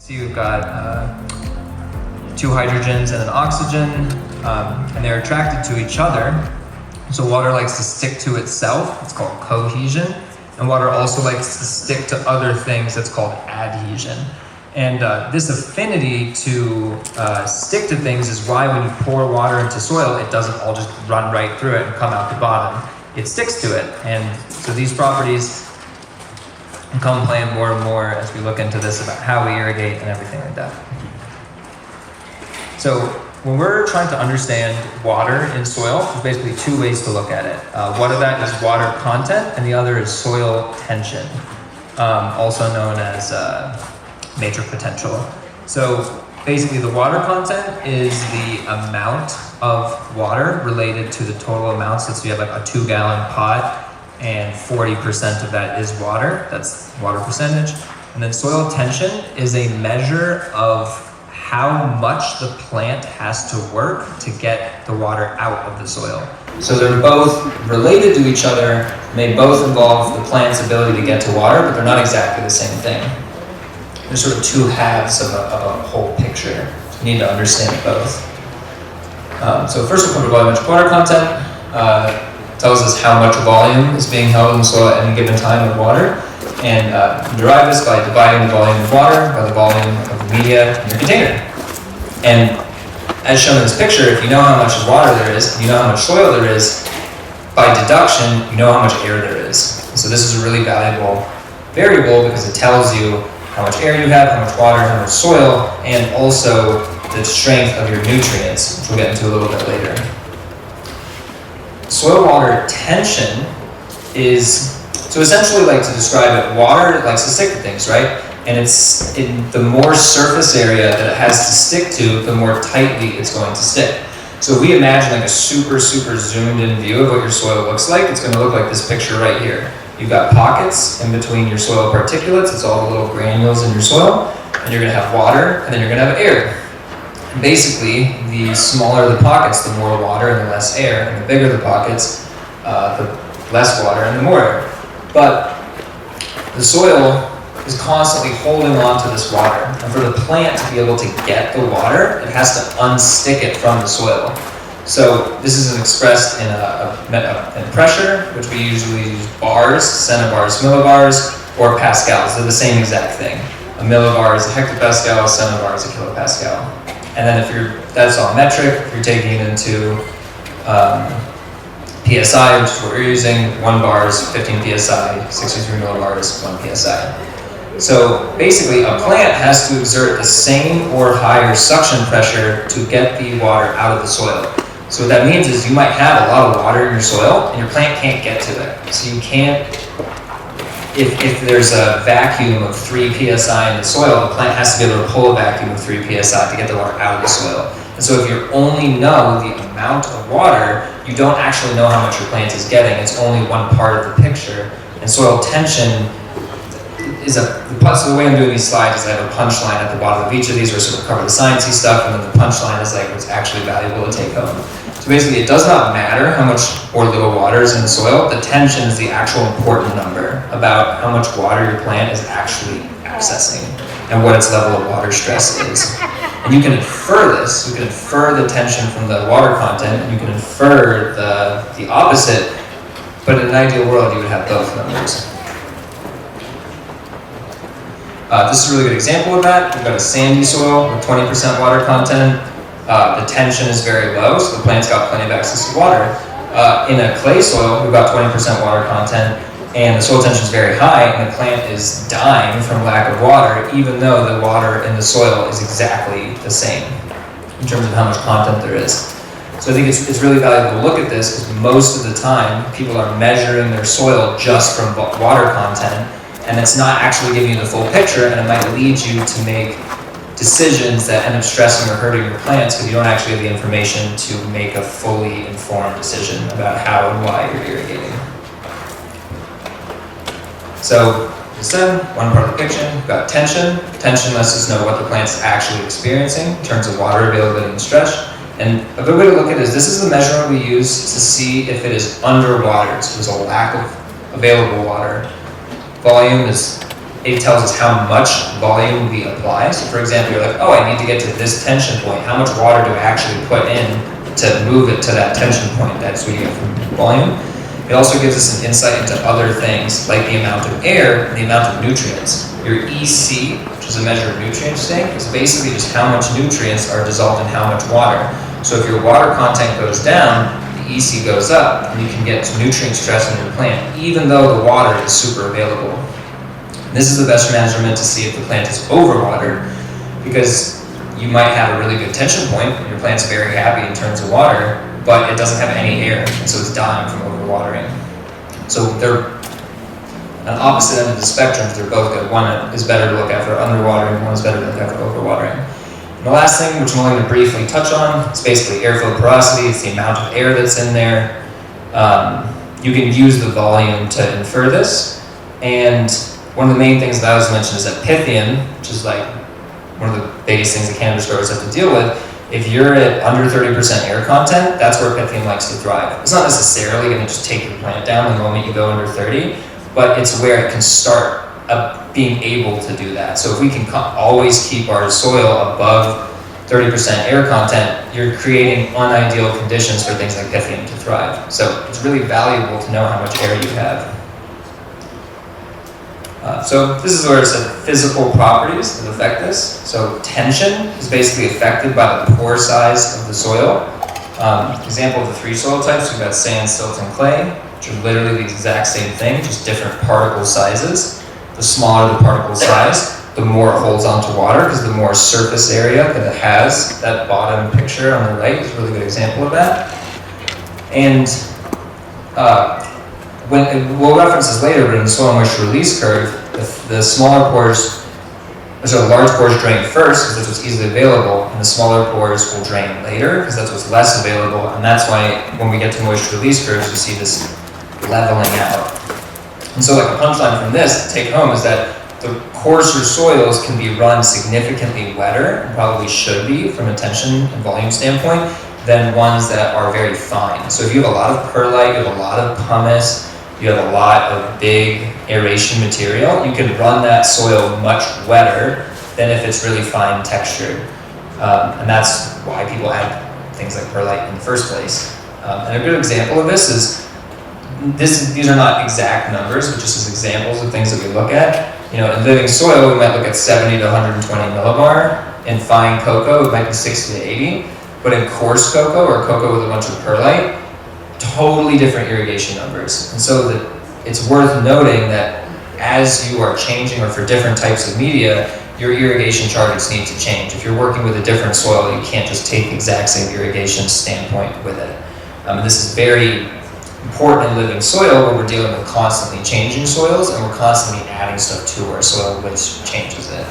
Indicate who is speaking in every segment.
Speaker 1: So you've got two hydrogens and an oxygen, and they're attracted to each other. So water likes to stick to itself, it's called cohesion, and water also likes to stick to other things, that's called adhesion. And this affinity to stick to things is why when you pour water into soil, it doesn't all just run right through it and come out the bottom. It sticks to it, and so these properties come play more and more as we look into this about how we irrigate and everything like that. So when we're trying to understand water in soil, there's basically two ways to look at it. One of that is water content, and the other is soil tension, also known as matrix potential. So basically the water content is the amount of water related to the total amounts. So you have like a 2-gallon pot, and 40% of that is water. That's water percentage. And then soil tension is a measure of how much the plant has to work to get the water out of the soil. So they're both related to each other, and they both involve the plant's ability to get to water, but they're not exactly the same thing. There's sort of two halves of a whole picture. You need to understand both. So first we'll come to volumetric water content. Tells us how much volume is being held in the soil at any given time of water. And you derive this by dividing the volume of water by the volume of the media in your container. And as shown in this picture, if you know how much water there is, you know how much soil there is, by deduction, you know how much air there is. And so this is a really valuable variable because it tells you how much air you have, how much water, how much soil, and also the strength of your nutrients, which we'll get into a little bit later. Soil water tension is, so essentially like to describe it, water likes to stick to things, right? And it's in the more surface area that it has to stick to, the more tightly it's going to stick. So if we imagine like a super zoomed in view of what your soil looks like, it's going to look like this picture right here. You've got pockets in between your soil particulates, it's all the little granules in your soil, and you're going to have water, and then you're going to have air. And basically, the smaller the pockets, the more water and the less air, and the bigger the pockets, the less water and the more air. But the soil is constantly holding on to this water, and for the plant to be able to get the water, it has to unstick it from the soil. So this is expressed in pressure, which we usually use bars, centibars, millibars, or pascals. They're the same exact thing. A millibar is a hectopascal, a centibar is a kilopascal. And then that's all metric. If you're taking it into PSI, which is what we're using, 1 bar is 15 PSI, 63 millibars, 1 PSI. So basically, a plant has to exert the same or higher suction pressure to get the water out of the soil. So what that means is you might have a lot of water in your soil, and your plant can't get to it. So you can't, if there's a vacuum of 3 PSI in the soil, the plant has to be able to pull a vacuum of 3 PSI to get the water out of the soil. And so if you only know the amount of water, you don't actually know how much your plant is getting. It's only one part of the picture. And soil tension is so the way I'm doing these slides is I have a punchline at the bottom of each of these where I sort of cover the sciencey stuff, and then the punchline is like what's actually valuable to take home. So basically, it does not matter how much or little water is in the soil. The tension is the actual important number about how much water your plant is actually accessing and what its level of water stress is. And you can infer this. You can infer the tension from the water content, and you can infer the opposite. But in an ideal world, you would have both numbers. This is a really good example of that. We've got a sandy soil with 20% water content. The tension is very low, so the plant's got plenty of access to water. In a clay soil, we've got 20% water content, and the soil tension is very high, and the plant is dying from lack of water, even though the water in the soil is exactly the same in terms of how much content there is. So I think it's really valuable to look at this, because most of the time, people are measuring their soil just from water content, and it's not actually giving you the full picture, and it might lead you to make decisions that end up stressing or hurting your plants because you don't actually have the information to make a fully informed decision about how and why you're irrigating. So, as I said, one part of the picture, we've got tension. Tension lets us know what the plant's actually experiencing in terms of water availability and stress. And a good way to look at it is this is the measurement we use to see if it is underwater, so there's a lack of available water. Volume is it tells us how much volume we apply. So for example, you're like, oh, I need to get to this tension point. How much water do I actually put in to move it to that tension point? That's what you get from volume. It also gives us an insight into other things, like the amount of air and the amount of nutrients. Your EC, which is a measure of nutrient stink, is basically just how much nutrients are dissolved in how much water. So if your water content goes down, the EC goes up, and you can get nutrient stress in your plant, even though the water is super available. This is the best measurement to see if the plant is overwatered, because you might have a really good tension point, and your plant's very happy in terms of water, but it doesn't have any air, and so it's dying from overwatering. So they're on opposite end of the spectrum. They're both good. One is better to look at for underwatering, one is better to look at for overwatering. And the last thing, which I'm only going to briefly touch on, is basically airflow porosity. It's the amount of air that's in there. You can use the volume to infer this, and one of the main things that I was mentioned is that Pythium, which is like one of the biggest things that cannabis growers have to deal with. If you're at under 30% air content, that's where Pythium likes to thrive. It's not necessarily going to just take your plant down the moment you go under 30, but it's where it can start being able to do that. So if we can always keep our soil above 30% air content, you're creating unideal conditions for things like Pythium to thrive. So it's really valuable to know how much air you have. So this is where it said physical properties that affect this. So tension is basically affected by the pore size of the soil. Example of the three soil types, we've got sand, silt, and clay, which are literally the exact same thing, just different particle sizes. The smaller the particle size, the more it holds onto water, because the more surface area that it has. That bottom picture on the right is a really good example of that. And we'll reference this later, but in the soil moisture release curve, the smaller pores, so large pores drain first because that's what's easily available, and the smaller pores will drain later because that's what's less available, and that's why when we get to moisture release curves, you see this leveling out. And so like a punchline from this to take home is that the coarser soils can be run significantly wetter, and probably should be from a tension and volume standpoint, than ones that are very fine. So if you have a lot of perlite, you have a lot of pumice, you have a lot of big aeration material, you can run that soil much wetter than if it's really fine textured. And that's why people add things like perlite in the first place. And a good example of this is, these are not exact numbers, but just as examples of things that we look at. You know, in living soil, we might look at 70 to 120 millibar. In fine cocoa, it might be 60 to 80. But in coarse cocoa, or cocoa with a bunch of perlite, totally different irrigation numbers. And so it's worth noting that as you are changing, or for different types of media, your irrigation targets need to change. If you're working with a different soil, you can't just take the exact same irrigation standpoint with it. And this is very important in living soil, where we're dealing with constantly changing soils, and we're constantly adding stuff to our soil, which changes it.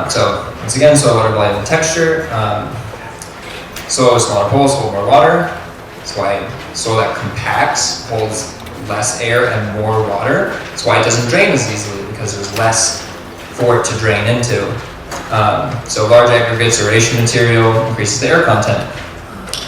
Speaker 1: So once again, soil, water, volume, and texture. Soil with smaller poles hold more water. That's why soil that compacts holds less air and more water. That's why it doesn't drain as easily, because there's less for it to drain into. So large aggregates aeration material increases the air content.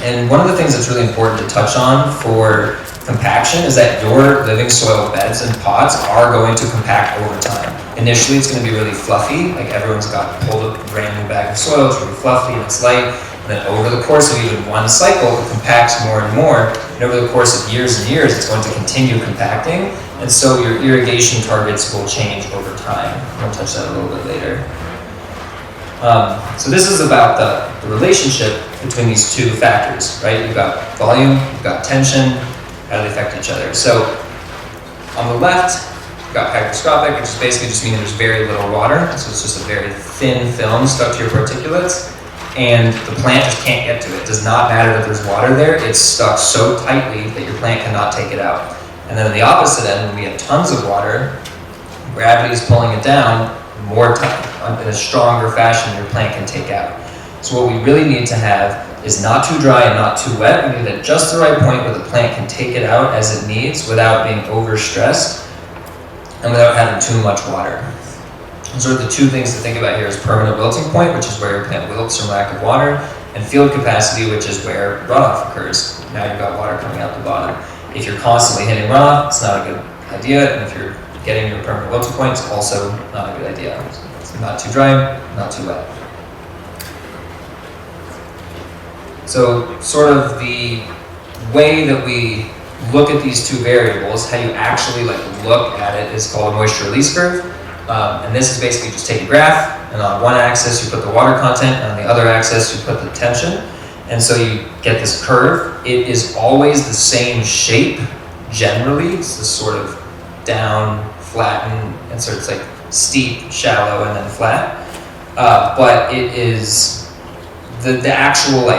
Speaker 1: And one of the things that's really important to touch on for compaction is that your living soil beds and pots are going to compact over time. Initially, it's going to be really fluffy, like everyone's pulled a brand new bag of soil, it's really fluffy and it's light. And then over the course of even one cycle, it compacts more and more. And over the course of years and years, it's going to continue compacting. And so your irrigation targets will change over time. We'll touch that a little bit later. So this is about the relationship between these two factors, right? You've got volume, you've got tension, how they affect each other. So on the left, you've got hygroscopic, which is basically just meaning there's very little water. So it's just a very thin film stuck to your particulates, and the plant just can't get to it. It does not matter that there's water there. It's stuck so tightly that your plant cannot take it out. And then on the opposite end, when we have tons of water, gravity is pulling it down more in a stronger fashion your plant can take out. So what we really need to have is not too dry and not too wet. We need it at just the right point where the plant can take it out as it needs without being overstressed and without having too much water. And sort of the two things to think about here is permanent wilting point, which is where your plant wilts from lack of water, and field capacity, which is where runoff occurs. Now you've got water coming out the bottom. If you're constantly hitting runoff, it's not a good idea, and if you're getting your permanent wilting point is also not a good idea. So not too dry, not too wet. So sort of the way that we look at these two variables, how you actually look at it, is called a moisture release curve. And this is basically just take a graph, and on one axis you put the water content, and on the other axis you put the tension. And so you get this curve. It is always the same shape, generally. It's this sort of down, flatten, and sort of steep, shallow, and then flat. But it is, the actual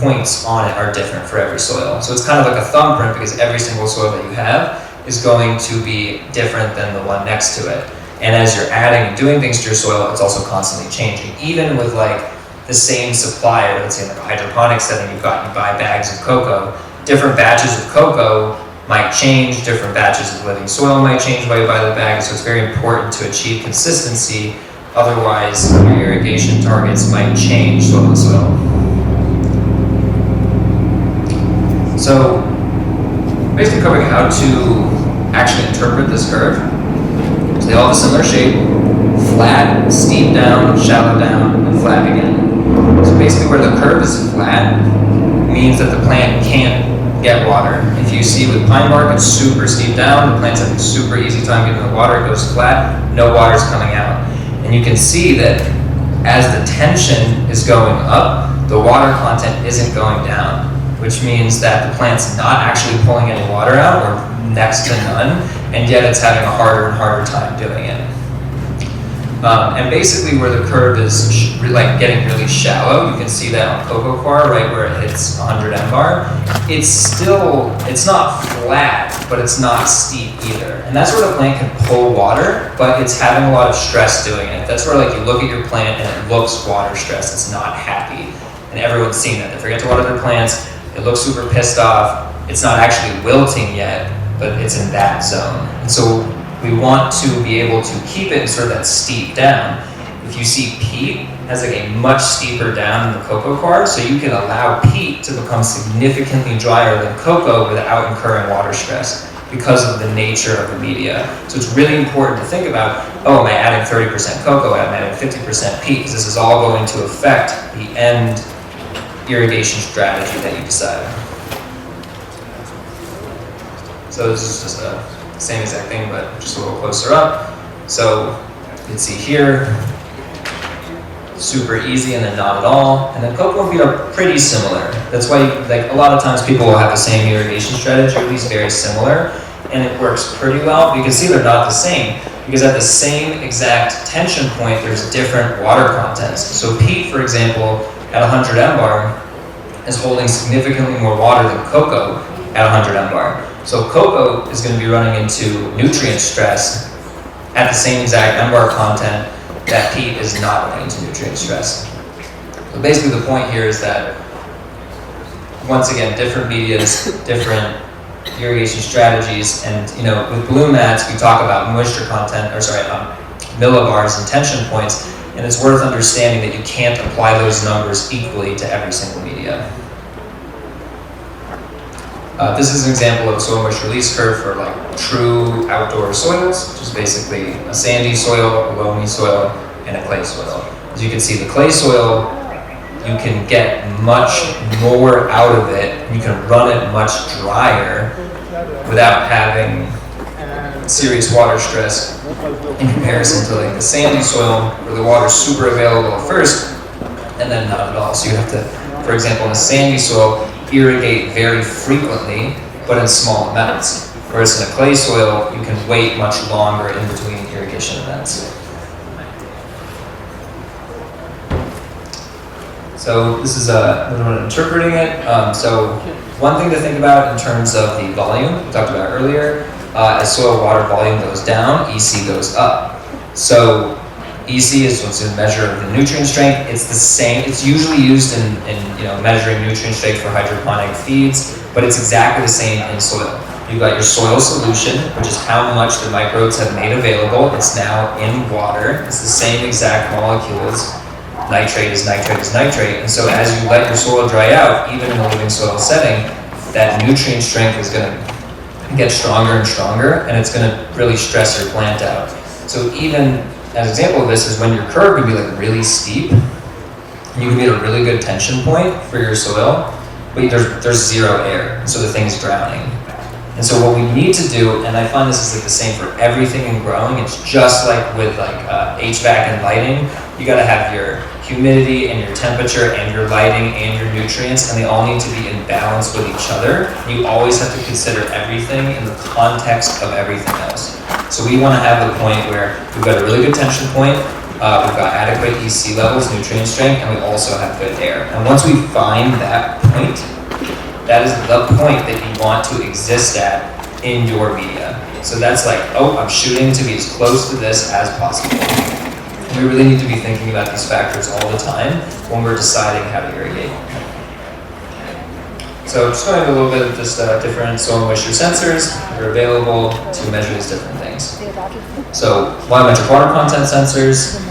Speaker 1: points on it are different for every soil. So it's kind of like a thumbprint, because every single soil that you have is going to be different than the one next to it. And as you're adding and doing things to your soil, it's also constantly changing. Even with the same supplier, let's say in a hydroponic setting, you buy bags of cocoa, different batches of cocoa might change, different batches of living soil might change while you buy the bag, so it's very important to achieve consistency, otherwise your irrigation targets might change soil to soil. So basically covering how to actually interpret this curve. So they all have a similar shape: flat, steep down, shallow down, and flat again. So basically where the curve is flat means that the plant can't get water. If you see with pine bark, it's super steep down, the plant's having a super easy time getting the water, it goes flat, no water's coming out. And you can see that as the tension is going up, the water content isn't going down, which means that the plant's not actually pulling any water out, or next to none, and yet it's having a harder and harder time doing it. And basically where the curve is getting really shallow, you can see that on cocoa coir, right where it hits 100 mbar. It's not flat, but it's not steep either. And that's where the plant can pull water, but it's having a lot of stress doing it. That's where you look at your plant and it looks water stressed, it's not happy. And everyone's seen that. They forget to water their plants, it looks super pissed off, it's not actually wilting yet, but it's in that zone. And so we want to be able to keep it in sort of that steep down. If you see peat has a much steeper down than the cocoa coir, so you can allow peat to become significantly drier than cocoa without incurring water stress because of the nature of the media. So it's really important to think about, am I adding 30% cocoa, am I adding 50% peat, because this is all going to affect the end irrigation strategy that you decide. So this is just the same exact thing, but just a little closer up. So you can see here, super easy and then not at all. And then cocoa and peat are pretty similar. That's why a lot of times people will have the same irrigation strategy, or at least very similar, and it works pretty well. But you can see they're not the same, because at the same exact tension point, there's different water contents. So peat, for example, at 100 mbar is holding significantly more water than cocoa at 100 mbar. So cocoa is going to be running into nutrient stress at the same exact mbar content that peat is not running into nutrient stress. So basically the point here is that, once again, different medias, different irrigation strategies, and with Blumats we talk about moisture content, millibars and tension points, and it's worth understanding that you can't apply those numbers equally to every single media. This is an example of a soil moisture release curve for true outdoor soils, which is basically a sandy soil, a loamy soil, and a clay soil. As you can see, the clay soil, you can get much more out of it, you can run it much drier without having serious water stress in comparison to the sandy soil, where the water's super available at first, and then not at all. So you have to, for example, in a sandy soil, irrigate very frequently, but in small amounts. Whereas in a clay soil, you can wait much longer in between irrigation events. So this is another one interpreting it. So one thing to think about in terms of the volume, we talked about earlier, as soil water volume goes down, EC goes up. So EC is what's a measure of the nutrient strength. It's the same. It's usually used in measuring nutrient strength for hydroponic feeds, but it's exactly the same in soil. You've got your soil solution, which is how much the microbes have made available. It's now in water. It's the same exact molecules. Nitrate is nitrate is nitrate. And so as you let your soil dry out, even in a living soil setting, that nutrient strength is going to get stronger and stronger, and it's going to really stress your plant out. So even as an example of this is when your curve can be like really steep, and you can get a really good tension point for your soil, but there's zero air, so the thing's drowning. And so what we need to do, and I find this is like the same for everything in growing, it's just like with like HVAC and lighting, you gotta have your humidity and your temperature and your lighting and your nutrients, and they all need to be in balance with each other. You always have to consider everything in the context of everything else. So we wanna have the point where we've got a really good tension point, we've got adequate EC levels, nutrient strength, and we also have good air. And once we find that point, that is the point that you want to exist at in your media. So that's like, oh, I'm shooting to be as close to this as possible. And we really need to be thinking about these factors all the time when we're deciding how to irrigate. So just going into a little bit of just different soil moisture sensors that are available to measure these different things. So volumetric water content sensors,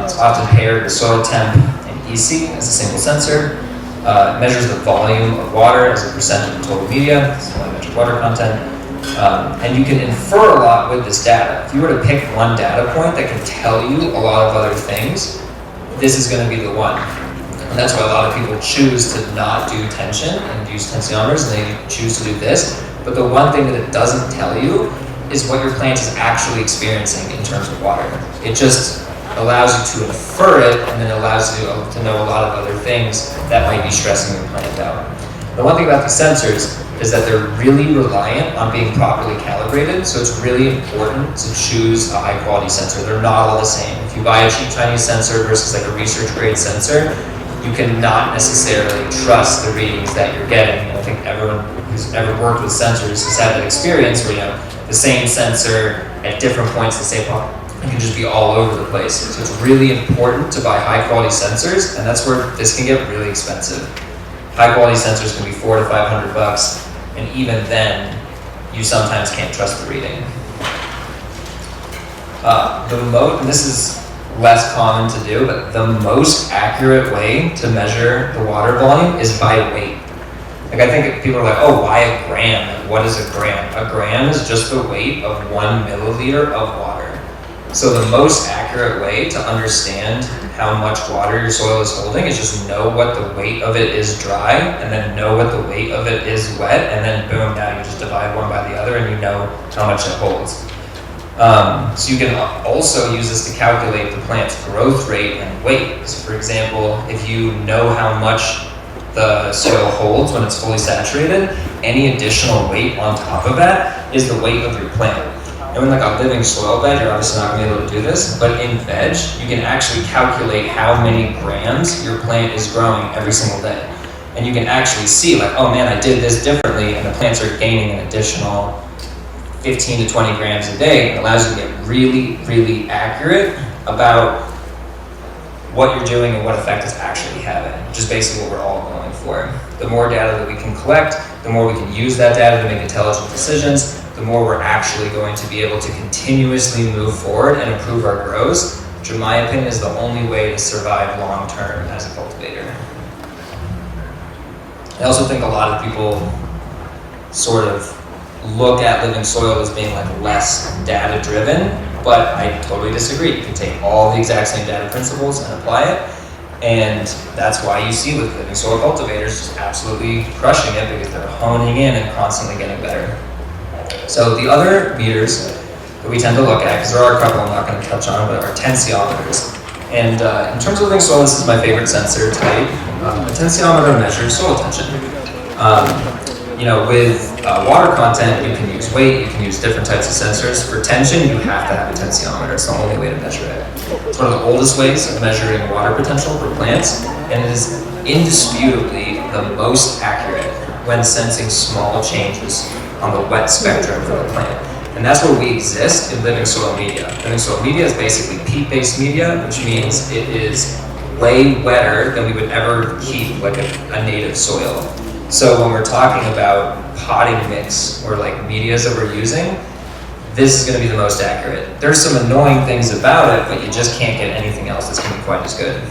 Speaker 1: it's often paired with soil temp and EC as a single sensor. It measures the volume of water as a percent of the total media, it's volumetric water content. And you can infer a lot with this data. If you were to pick one data point that can tell you a lot of other things, this is going to be the one. And that's why a lot of people choose to not do tension and use tensiometers, and they choose to do this. But the one thing that it doesn't tell you is what your plant is actually experiencing in terms of water. It just allows you to infer it, and then allows you to know a lot of other things that might be stressing your plant out. The one thing about these sensors is that they're really reliant on being properly calibrated, so it's really important to choose a high quality sensor. They're not all the same. If you buy a cheap Chinese sensor versus like a research grade sensor, you cannot necessarily trust the readings that you're getting. And I think everyone who's ever worked with sensors has had that experience where, you know, the same sensor at different points, the same point, it can just be all over the place. So it's really important to buy high quality sensors, and that's where this can get really expensive. High quality sensors can be $400 to $500, and even then, you sometimes can't trust the reading. And this is less common to do, but the most accurate way to measure the water volume is by weight. Like, I think people are like, oh, why a gram? Like, what is a gram? A gram is just the weight of 1 milliliter of water. So the most accurate way to understand how much water your soil is holding is just know what the weight of it is dry, and then know what the weight of it is wet, and then boom, now you just divide one by the other and you know how much it holds. So you can also use this to calculate the plant's growth rate and weight. So for example, if you know how much the soil holds when it's fully saturated, any additional weight on top of that is the weight of your plant. And in like a living soil bed, you're obviously not going to be able to do this, but in veg, you can actually calculate how many grams your plant is growing every single day. And you can actually see like, oh man, I did this differently, and the plants are gaining an additional 15 to 20 grams a day. It allows you to get really, really accurate about what you're doing and what effect it's actually having, which is basically what we're all going for. The more data that we can collect, the more we can use that data to make intelligent decisions, the more we're actually going to be able to continuously move forward and improve our grows, which in my opinion is the only way to survive long term as a cultivator. I also think a lot of people sort of look at living soil as being like less data driven, but I totally disagree. You can take all the exact same data principles and apply it, and that's why you see with living soil cultivators just absolutely crushing it, because they're honing in and constantly getting better. So the other meters that we tend to look at, because there are a couple I'm not going to touch on, but are tensiometers. And in terms of living soil, this is my favorite sensor type. A tensiometer measures soil tension. With water content, you can use weight, you can use different types of sensors. For tension, you have to have a tensiometer. It's the only way to measure it. It's one of the oldest ways of measuring water potential for plants, and it is indisputably the most accurate when sensing small changes on the wet spectrum for the plant. And that's where we exist in living soil media. Living soil media is basically peat-based media, which means it is way wetter than we would ever keep like a native soil. So when we're talking about potting mix or like medias that we're using, this is going to be the most accurate. There's some annoying things about it, but you just can't get anything else that's going to be quite as good.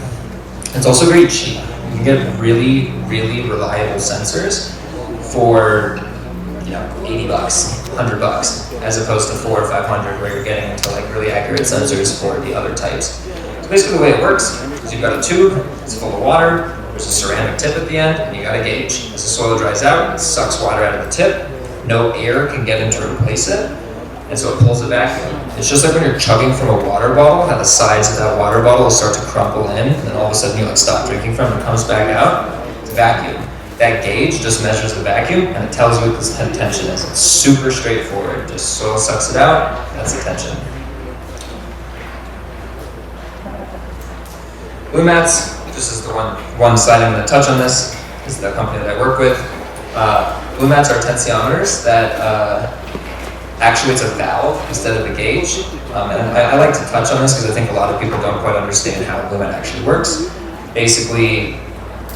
Speaker 1: It's also very cheap. You can get really, really reliable sensors for $80. $100, as opposed to 400 or 500 where you're getting into like really accurate sensors for the other types. So basically the way it works is you've got a tube, it's full of water, there's a ceramic tip at the end, and you got a gauge. As the soil dries out, it sucks water out of the tip, no air can get in to replace it, and so it pulls a vacuum. It's just like when you're chugging from a water bottle, how the sides of that water bottle will start to crumple in, and then all of a sudden you like stop drinking from it and comes back out. It's a vacuum. That gauge just measures the vacuum and it tells you what the tension is. It's super straightforward. Just soil sucks it out, that's the tension. Blumat's, just as the one side I'm going to touch on this, is the company that I work with. Blumat's are tensiometers that actually it's a valve instead of a gauge. And I like to touch on this because I think a lot of people don't quite understand how Blumat actually works. Basically,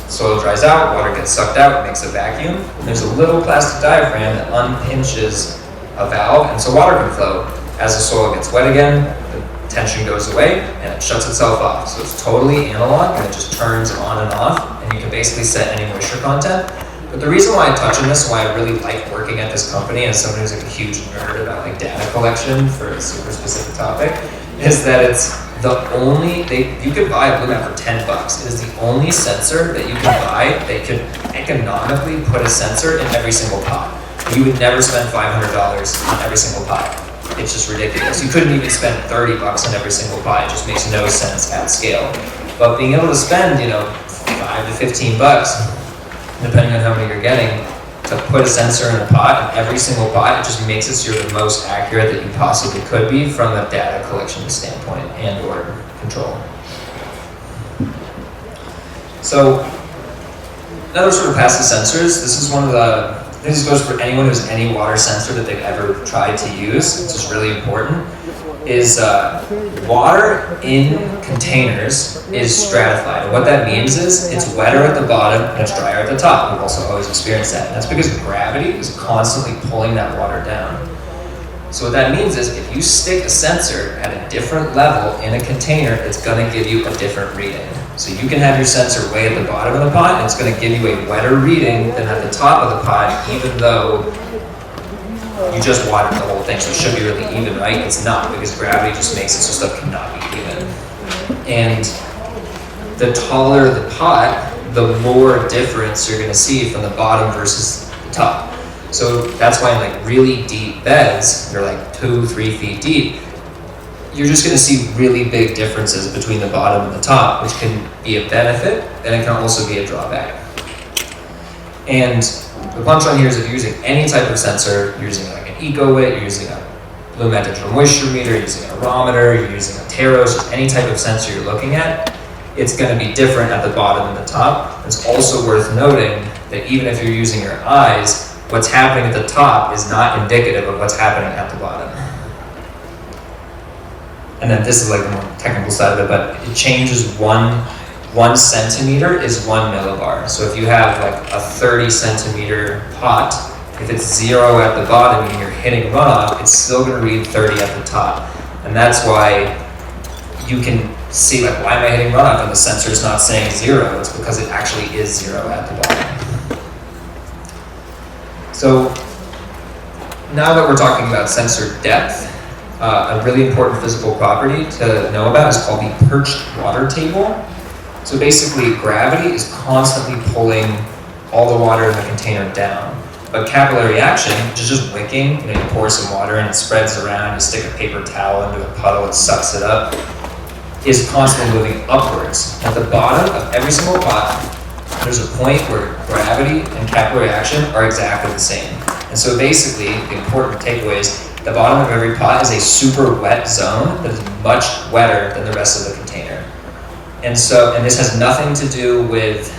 Speaker 1: soil dries out, water gets sucked out, it makes a vacuum. And there's a little plastic diaphragm that unpinches a valve, and so water can flow. As the soil gets wet again, the tension goes away, and it shuts itself off. So it's totally analog, and it just turns on and off, and you can basically set any moisture content. But the reason why I touch on this, and why I really like working at this company as someone who's like a huge nerd about like data collection for a super specific topic, is that it's the only, you could buy a Blumat for $10. It is the only sensor that you can buy that could economically put a sensor in every single pot. You would never spend $500 on every single pot. It's just ridiculous. You couldn't even spend $30 on every single pot. It just makes no sense at scale. But being able to spend, $5 to $15, depending on how many you're getting, to put a sensor in a pot, in every single pot, it just makes it so you're the most accurate that you possibly could be from a data collection standpoint and or control. So, another sort of passive sensors, this is one of the, this goes for anyone who has any water sensor that they've ever tried to use, which is really important, is water in containers is stratified. And what that means is it's wetter at the bottom and it's drier at the top. We've also always experienced that. And that's because gravity is constantly pulling that water down. So what that means is if you stick a sensor at a different level in a container, it's going to give you a different reading. So you can have your sensor way at the bottom of the pot and it's going to give you a wetter reading than at the top of the pot, even though you just watered the whole thing, so it should be really even, right? It's not, because gravity just makes it so stuff cannot be even. And the taller the pot, the more difference you're gonna see from the bottom versus the top. So that's why in like really deep beds, they're like 2-3 feet deep, you're just gonna see really big differences between the bottom and the top, which can be a benefit, and it can also be a drawback. And the punchline here is if you're using any type of sensor, you're using like an EcoWit, you're using a Blumat digital moisture meter, you're using a barometer, you're using a Taros, just any type of sensor you're looking at, it's going to be different at the bottom and the top. It's also worth noting that even if you're using your eyes, what's happening at the top is not indicative of what's happening at the bottom. And then this is like the more technical side of it, but it changes one centimeter is 1 millibar. So if you have like a 30 centimeter pot, if it's 0 at the bottom and you're hitting runoff, it's still going to read 30 at the top. And that's why you can see like, why am I hitting runoff and the sensor is not saying 0? It's because it actually is 0 at the bottom. So now that we're talking about sensor depth, a really important physical property to know about is called the perched water table. So basically, gravity is constantly pulling all the water in the container down. But capillary action, which is just wicking, you pour some water and it spreads around, you stick a paper towel into a puddle, it sucks it up, is constantly moving upwards. At the bottom of every single pot, there's a point where gravity and capillary action are exactly the same. And so basically, the important takeaway is the bottom of every pot is a super wet zone that is much wetter than the rest of the container. And this has nothing to do with,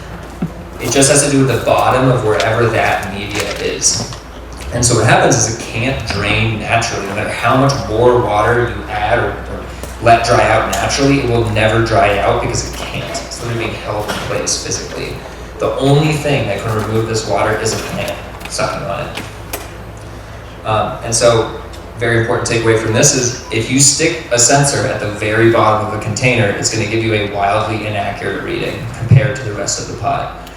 Speaker 1: it just has to do with the bottom of wherever that media is. And so what happens is it can't drain naturally. No matter how much more water you add or let dry out naturally, it will never dry out because it can't. It's literally being held in place physically. The only thing that can remove this water is a plant sucking on it. And so, very important takeaway from this is if you stick a sensor at the very bottom of a container, it's going to give you a wildly inaccurate reading compared to the rest of the pot.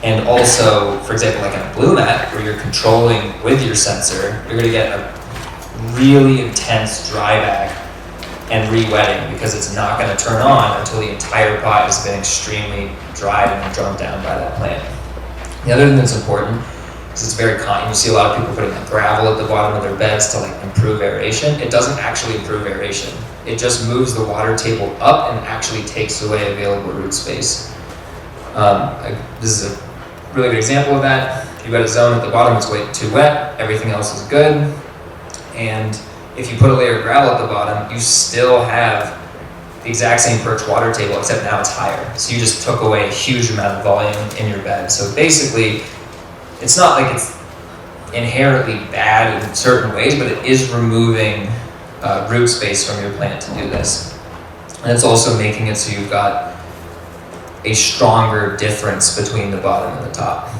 Speaker 1: And also, for example, like in a Blumat, where you're controlling with your sensor, you're going to get a really intense dry back and re-wetting because it's not going to turn on until the entire pot has been extremely dried and drummed down by that plant. The other thing that's important is it's very common. You see a lot of people putting like gravel at the bottom of their beds to like improve aeration. It doesn't actually improve aeration. It just moves the water table up and actually takes away available root space. This is a really good example of that. If you've got a zone at the bottom that's way too wet, everything else is good. And if you put a layer of gravel at the bottom, you still have the exact same perch water table, except now it's higher. So you just took away a huge amount of volume in your bed. So basically, it's not like it's inherently bad in certain ways, but it is removing root space from your plant to do this. And it's also making it so you've got a stronger difference between the bottom and the top.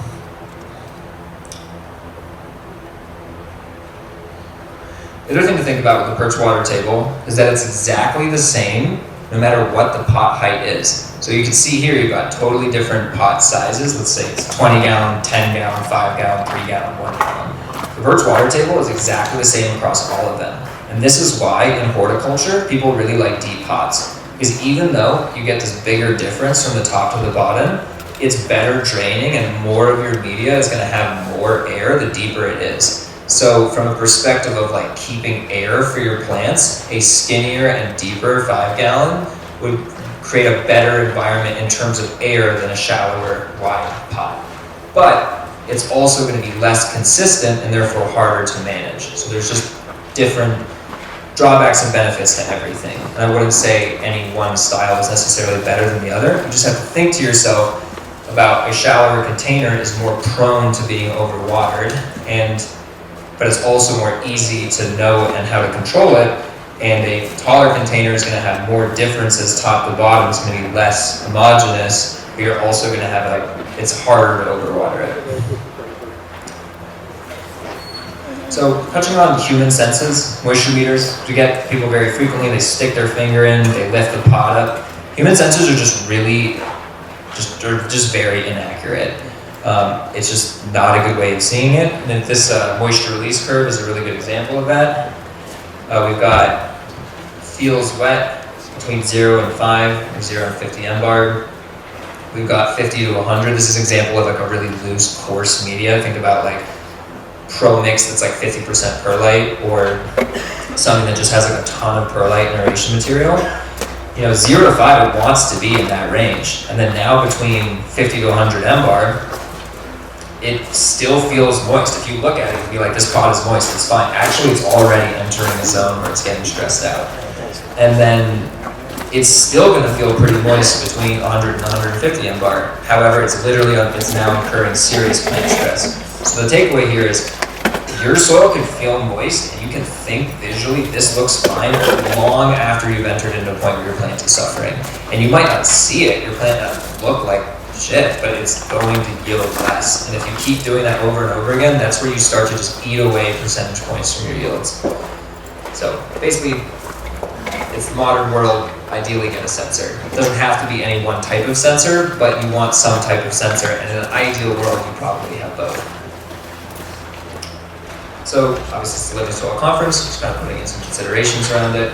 Speaker 1: The other thing to think about with the perch water table is that it's exactly the same no matter what the pot height is. So you can see here you've got totally different pot sizes. Let's say it's 20 gallon, 10 gallon, 5 gallon, 3 gallon, 1 gallon. The perch water table is exactly the same across all of them. And this is why in horticulture people really like deep pots. Because even though you get this bigger difference from the top to the bottom, it's better draining and more of your media is going to have more air the deeper it is. So from a perspective of like keeping air for your plants, a skinnier and deeper 5 gallon would create a better environment in terms of air than a shallower, wide pot. But it's also going to be less consistent and therefore harder to manage. So there's just different drawbacks and benefits to everything. And I wouldn't say any one style is necessarily better than the other. You just have to think to yourself about a shallower container is more prone to being overwatered, but it's also more easy to know and how to control it. And a taller container is going to have more differences top to bottom. It's going to be less homogeneous, but you're also going to have it's harder to overwater it. So touching on human senses, moisture meters, we get people very frequently, they stick their finger in, they lift the pot up. Human sensors are just really, they're just very inaccurate. It's just not a good way of seeing it. And this moisture release curve is a really good example of that. We've got feels wet between 0 and 5, or 0 and 50 mbar. We've got 50 to 100. This is an example of like a really loose, coarse media. Think about like pro mix that's like 50% perlite, or something that just has like a ton of perlite and aeration material. 0 to 5, it wants to be in that range. And then now between 50 to 100 mbar, it still feels moist. If you look at it, you'll be like, this pot is moist, it's fine. Actually, it's already entering a zone where it's getting stressed out. And then it's still going to feel pretty moist between 100 and 150 mbar. However, it's now incurring serious plant stress. So the takeaway here is your soil can feel moist and you can think visually this looks fine long after you've entered into a point where your plant is suffering. And you might not see it, your plant might look like shit, but it's going to yield less. And if you keep doing that over and over again, that's where you start to just eat away percentage points from your yields. So basically, it's the modern world, ideally get a sensor. It doesn't have to be any one type of sensor, but you want some type of sensor, and in an ideal world, you probably have both. So obviously it's the Living Soil Conference, just kind of putting in some considerations around it.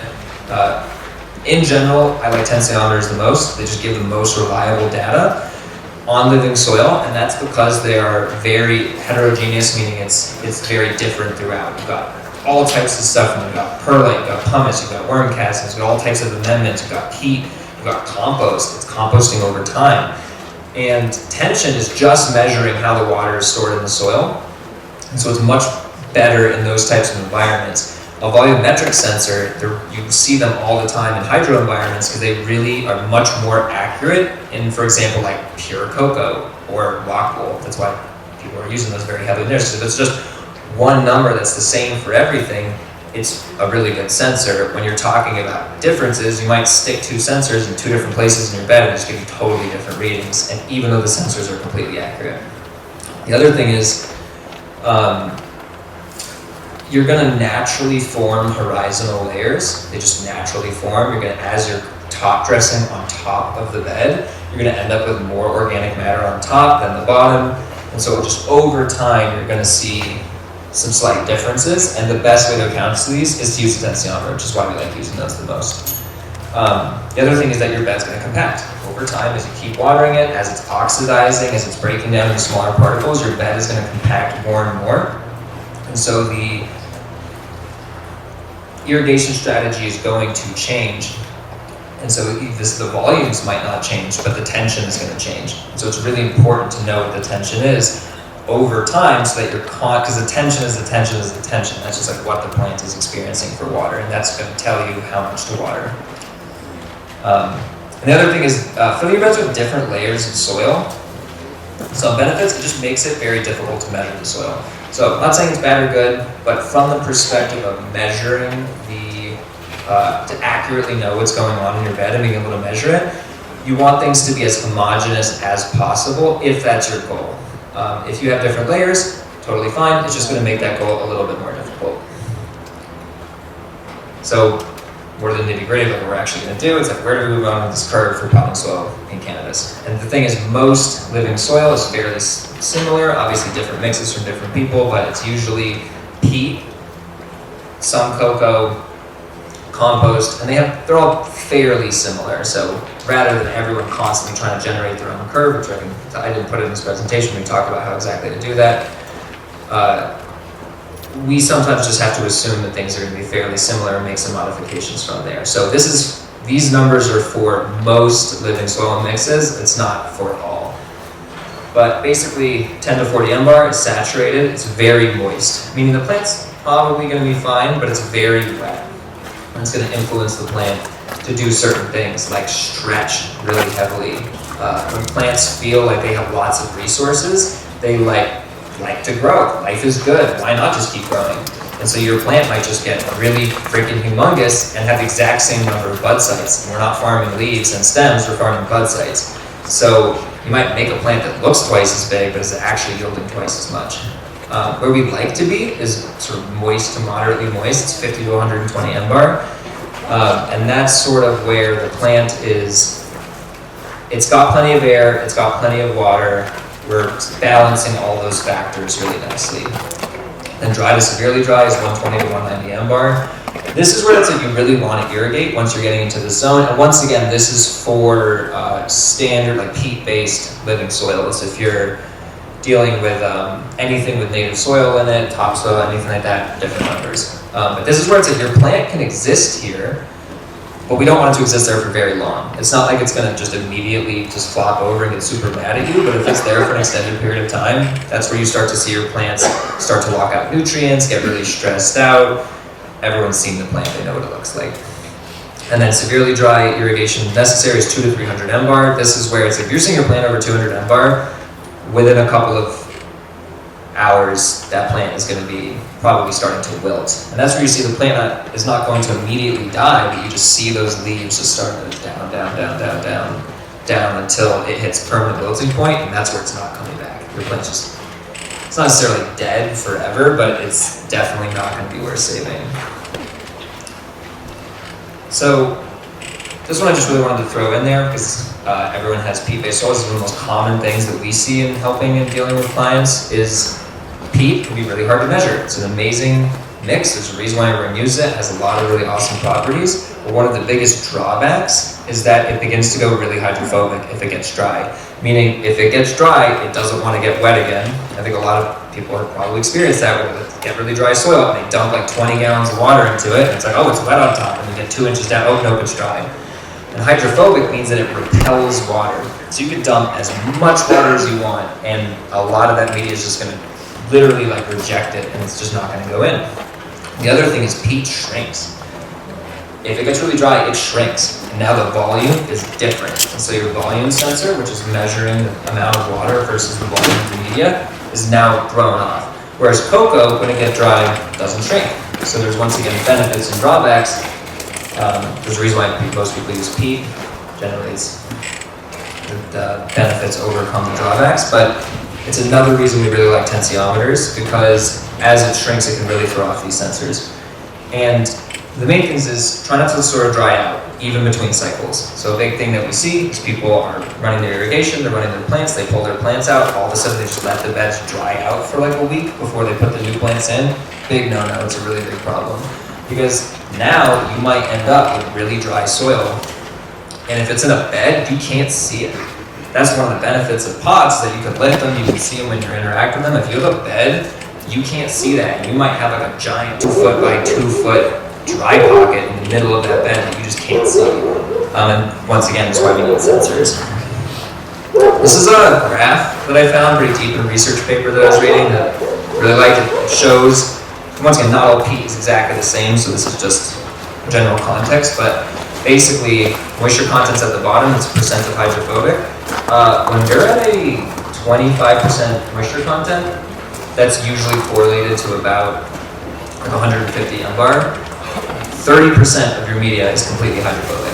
Speaker 1: In general, I like tensiometers the most. They just give the most reliable data on living soil, and that's because they are very heterogeneous, meaning it's very different throughout. You've got all types of stuff, and you've got perlite, you've got pumice, you've got worm castings, you've got all types of amendments, you've got peat, you've got compost. It's composting over time. And tension is just measuring how the water is stored in the soil. And so it's much better in those types of environments. A volumetric sensor, you see them all the time in hydro environments because they really are much more accurate in, for example, like pure cocoa or rock wool. That's why people are using those very heavily there. So if it's just one number that's the same for everything, it's a really good sensor. When you're talking about differences, you might stick two sensors in two different places in your bed and just give you totally different readings, and even though the sensors are completely accurate. The other thing is, you're going to naturally form horizontal layers. They just naturally form. You're going to, as your top dressing on top of the bed, you're going to end up with more organic matter on top than the bottom. And so just over time, you're going to see some slight differences. And the best way to account for these is to use the tensiometer, which is why we like using those the most. The other thing is that your bed's going to compact. Over time, as you keep watering it, as it's oxidizing, as it's breaking down into smaller particles, your bed is going to compact more and more. And so the irrigation strategy is going to change. And so the volumes might not change, but the tension is going to change. So it's really important to know what the tension is over time so that you're because the tension is the tension is the tension. That's just like what the plant is experiencing for water, and that's going to tell you how much to water. And the other thing is filling your beds with different layers of soil. Some benefits, it just makes it very difficult to measure the soil. So I'm not saying it's bad or good, but from the perspective of measuring to accurately know what's going on in your bed and being able to measure it, you want things to be as homogeneous as possible if that's your goal. If you have different layers, totally fine. It's just going to make that goal a little bit more difficult. So more than nitty-gritty, like what we're actually going to do, it's like where do we move on with this curve for potting soil in cannabis? And the thing is, most living soil is fairly similar, obviously different mixes from different people, but it's usually peat, some cocoa, compost, and they're all fairly similar. So rather than everyone constantly trying to generate their own curve, which I didn't put it in this presentation, we talked about how exactly to do that. We sometimes just have to assume that things are going to be fairly similar and make some modifications from there. So these numbers are for most living soil mixes. It's not for all. But basically 10 to 40 MBAR is saturated. It's very moist, meaning the plant's probably going to be fine, but it's very wet. And it's going to influence the plant to do certain things like stretch really heavily. When plants feel like they have lots of resources, they like to grow. Life is good. Why not just keep growing? And so your plant might just get really freaking humongous and have the exact same number of bud sites. And we're not farming leaves and stems, we're farming bud sites. So you might make a plant that looks twice as big, but is actually yielding twice as much. Where we'd like to be is sort of moist to moderately moist. It's 50 to 120 MBAR. And that's sort of where the plant is. It's got plenty of air, it's got plenty of water. We're balancing all those factors really nicely. Then dry to severely dry is 120 to 190 MBAR. This is where it's like you really want to irrigate once you're getting into the zone. And once again, this is for standard like peat-based living soils. If you're dealing with anything with native soil in it, topsoil, anything like that, different numbers. But this is where it's like your plant can exist here, but we don't want it to exist there for very long. It's not like it's going to just immediately just flop over and get super mad at you, but if it's there for an extended period of time, that's where you start to see your plants start to lock out nutrients, get really stressed out. Everyone's seen the plant, they know what it looks like. And then severely dry irrigation necessary is 2 to 300 MBAR. This is where it's like if you're seeing your plant over 200 MBAR, within a couple of hours, that plant is going to be probably starting to wilt. And that's where you see the plant is not going to immediately die, but you just see those leaves just start to down until it hits permanent wilting point, and that's where it's not coming back. Your plant's just, it's not necessarily dead forever, but it's definitely not going to be worth saving. So this one I just really wanted to throw in there because everyone has peat-based soils. It's one of the most common things that we see in helping and dealing with clients is peat can be really hard to measure. It's an amazing mix. There's a reason why everyone uses it. It has a lot of really awesome properties. But one of the biggest drawbacks is that it begins to go really hydrophobic if it gets dry. Meaning, if it gets dry, it doesn't want to get wet again. I think a lot of people have probably experienced that where they get really dry soil and they dump like 20 gallons of water into it. And it's like, oh, it's wet on top. And they get 2 inches down. Oh, nope, it's dry. And hydrophobic means that it repels water. So you can dump as much water as you want, and a lot of that media is just going to literally like reject it, and it's just not going to go in. The other thing is peat shrinks. If it gets really dry, it shrinks, and now the volume is different. And so your volume sensor, which is measuring the amount of water versus the volume of the media, is now thrown off. Whereas cocoa, when it gets dry, doesn't shrink. So there's once again benefits and drawbacks. There's a reason why most people use peat. Generally, the benefits overcome the drawbacks, but it's another reason we really like tensiometers, because as it shrinks, it can really throw off these sensors. And the main thing is try not to sort of dry out. even between cycles. So a big thing that we see is people are running their irrigation, they're running their plants, they pull their plants out, all of a sudden they just let the beds dry out for like a week before they put the new plants in. Big no-no, it's a really big problem. Because now you might end up with really dry soil, and if it's in a bed, you can't see it. That's one of the benefits of pots, that you can lift them, you can see them when you interact with them. If you have a bed, you can't see that. You might have like a giant 2 foot by 2 foot dry pocket in the middle of that bed that you just can't see. And once again, that's why we need sensors. This is a graph that I found pretty deep in a research paper that I was reading that I really liked. It shows, once again, not all peat is exactly the same, so this is just general context, but basically, moisture content's at the bottom, it's percent of hydrophobic. When you're at a 25% moisture content, that's usually correlated to about like 150 mbar. 30% of your media is completely hydrophobic.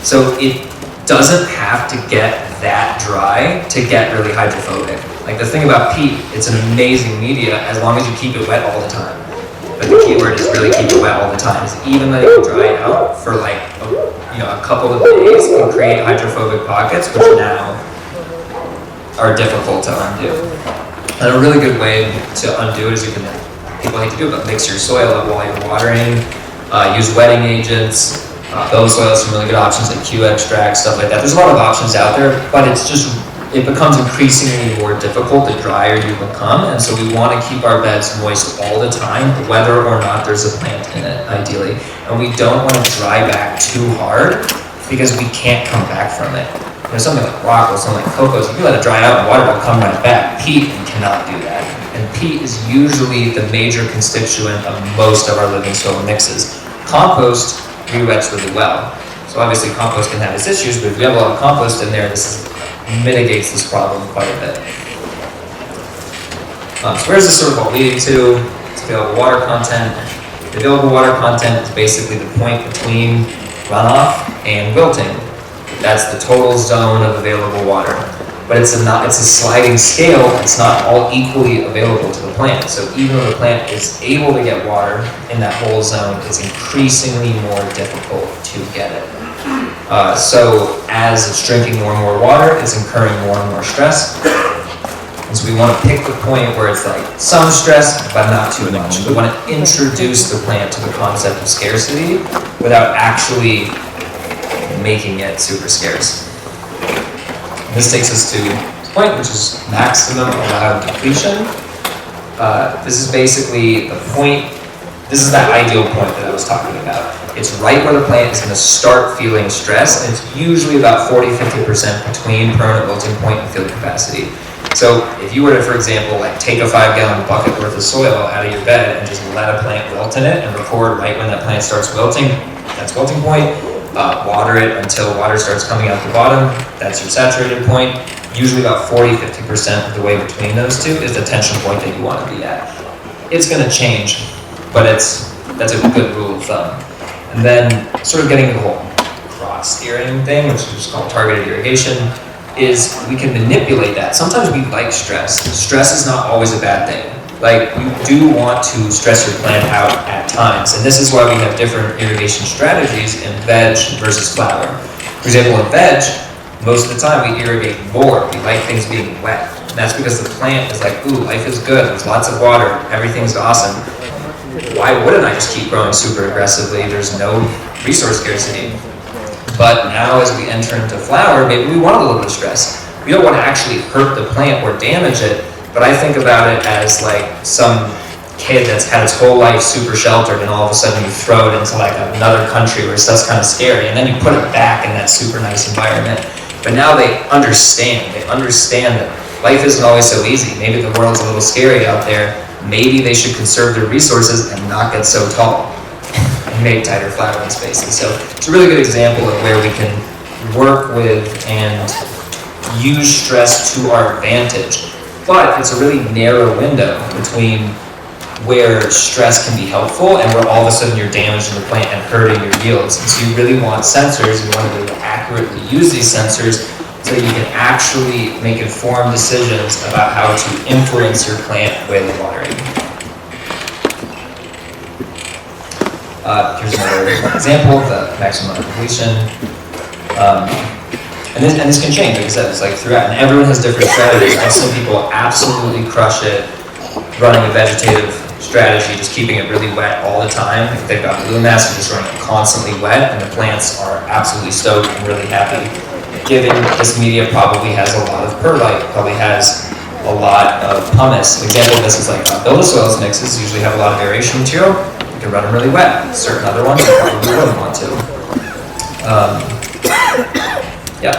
Speaker 1: So it doesn't have to get that dry to get really hydrophobic. Like the thing about peat, it's an amazing media as long as you keep it wet all the time. But the key word is really keep it wet all the time. Is even letting it dry out for like a couple of days can create hydrophobic pockets, which now are difficult to undo. And a really good way to undo it is people need to do, but mix your soil up while you're watering. Use wetting agents, build soil, some really good options like Q extract, stuff like that. There's a lot of options out there, but it becomes increasingly more difficult the drier you become, and so we want to keep our beds moist all the time, whether or not there's a plant in it, ideally. And we don't want to dry back too hard because we can't come back from it. Something like rock or something like cocoa, if you let it dry out and water will come right back. Peat, you cannot do that. And peat is usually the major constituent of most of our living soil mixes. Compost re-wets really well. So obviously compost can have its issues, but if you have a lot of compost in there, this mitigates this problem quite a bit. So where's this sort of all leading to? It's available water content. The available water content is basically the point between runoff and wilting. That's the total zone of available water. But it's a sliding scale, it's not all equally available to the plant. So even though the plant is able to get water in that whole zone, it's increasingly more difficult to get it. So as it's drinking more and more water, it's incurring more and more stress. And so we want to pick the point where it's like some stress, but not too much. We want to introduce the plant to the concept of scarcity without actually making it super scarce. This takes us to this point, which is maximum allowed depletion. This is basically the point, this is that ideal point that I was talking about. It's right where the plant is going to start feeling stress, and it's usually about 40-50% between permanent wilting point and field capacity. So if you were to, for example, like take a 5-gallon bucket worth of soil out of your bed and just let a plant wilt in it and record right when that plant starts wilting, that's wilting point. Water it until water starts coming out the bottom, that's your saturated point. Usually about 40-50% of the way between those two is the tension point that you want to be at. It's going to change, but that's a good rule of thumb. And then sort of getting the whole cross steering thing, which is just called targeted irrigation, is we can manipulate that. Sometimes we like stress. Stress is not always a bad thing. Like, you do want to stress your plant out at times, and this is why we have different irrigation strategies in veg versus flower. For example, in veg, most of the time we irrigate more. We like things being wet. And that's because the plant is like, ooh, life is good, there's lots of water, everything's awesome. Why wouldn't I just keep growing super aggressively? There's no resource scarcity. But now as we enter into flower, maybe we want a little bit of stress. We don't want to actually hurt the plant or damage it, but I think about it as like some kid that's had his whole life super sheltered, and all of a sudden you throw it into like another country where stuff's kind of scary, and then you put it back in that super nice environment. But now they understand that life isn't always so easy. Maybe the world's a little scary out there. Maybe they should conserve their resources and not get so tall and make tighter flowering spaces. So it's a really good example of where we can work with and use stress to our advantage. But it's a really narrow window between where stress can be helpful and where all of a sudden you're damaging the plant and hurting your yields. And so you really want sensors, you want to be able to accurately use these sensors so that you can actually make informed decisions about how to influence your plant with watering. Here's another example of the maximum completion. And this can change, like I said, it's like throughout, and everyone has different strategies. I've seen people absolutely crush it running a vegetative strategy, just keeping it really wet all the time. Like they've got Blumat and just running it constantly wet, and the plants are absolutely stoked and really happy. Given this media probably has a lot of perlite, probably has a lot of pumice. An example of this is like builder soils mixes usually have a lot of aeration material. You can run them really wet. Certain other ones you probably wouldn't want to. Yeah.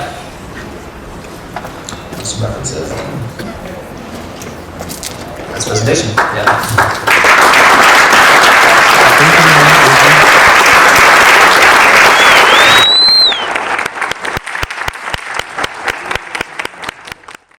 Speaker 1: Some references. That's presentation. Yeah.